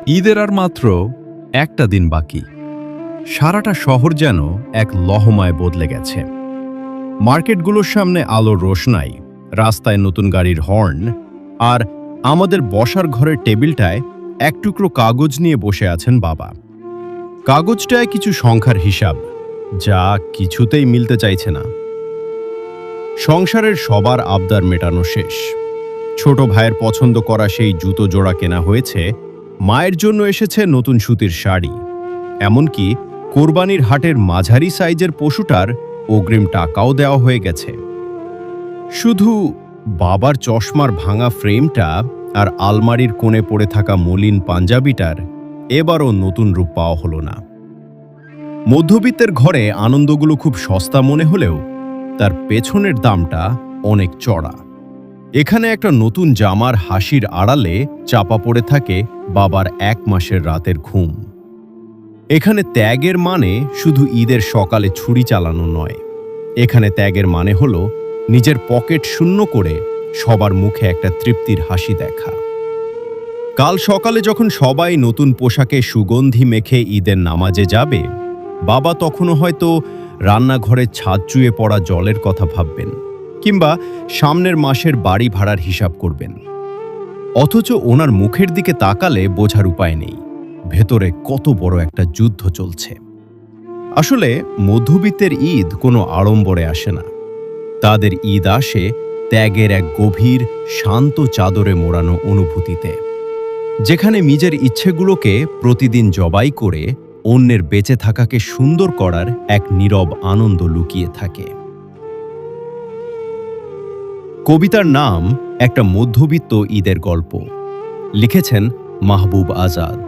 ঈদের আর মাত্র একটা দিন বাকি। সারাটা শহর যেন এক লহমায় বদলে গেছে। মার্কেটগুলোর সামনে আলোর রোশনাই, রাস্তায় নতুন গাড়ির হর্ন, আর আমাদের বসার ঘরের টেবিলটায় এক টুকরো কাগজ নিয়ে বসে আছেন বাবা। কাগজটায় কিছু সংখ্যার হিসাব, যা কিছুতেই মিলতে চাইছে না। সংসারের সবার আবদার মেটানো শেষ। ছোট ভাইয়ের পছন্দ করা সেই জুতো জোড়া কেনা হয়েছে, মায়ের জন্য এসেছে নতুন সুতির শাড়ি, এমনকি কোরবানির হাটের মাঝারি সাইজের পশুটার অগ্রিম টাকাও দেওয়া হয়ে গেছে। শুধু বাবার চশমার ভাঙা ফ্রেমটা আর আলমারির কোণে পড়ে থাকা মলিন পাঞ্জাবিটার এবারও নতুন রূপ পাওয়া হলো না। মধ্যবিত্তের ঘরে আনন্দগুলো খুব সস্তা মনে হলেও তার পেছনের দামটা অনেক চড়া। এখানে একটা নতুন জামার হাসির আড়ালে চাপা পড়ে থাকে বাবার 1 মাসের রাতের ঘুম। এখানে ত্যাগের মানে শুধু ঈদের সকালে ছুরি চালানো নয়, এখানে ত্যাগের মানে হলো নিজের পকেট শূন্য করে সবার মুখে একটা তৃপ্তির হাসি দেখা। কাল সকালে যখন সবাই নতুন পোশাকে সুগন্ধি মেখে ঈদের নামাজে যাবে, বাবা তখনও হয়তো রান্নাঘরে ছাদ চুয়ে পড়া জলের কথা ভাববেন, কিংবা সামনের মাসের বাড়ি ভাড়ার হিসাব করবেন। অথচ ওনার মুখের দিকে তাকালে বোঝার উপায় নেই ভেতরে কত বড় একটা যুদ্ধ চলছে। আসলে মধ্যবিত্তের ঈদ কোনো আড়ম্বরে আসে না, তাদের ঈদ আসে ত্যাগের এক গভীর শান্ত চাদরে মোড়ানো অনুভূতিতে, যেখানে নিজের ইচ্ছেগুলোকে প্রতিদিন জবাই করে অন্যের বেঁচে থাকাকে সুন্দর করার এক নীরব আনন্দ লুকিয়ে থাকে। কবিতার নাম একটা মধ্যবিত্ত ঈদের গল্প, লিখেছেন মাহবুব আজাদ।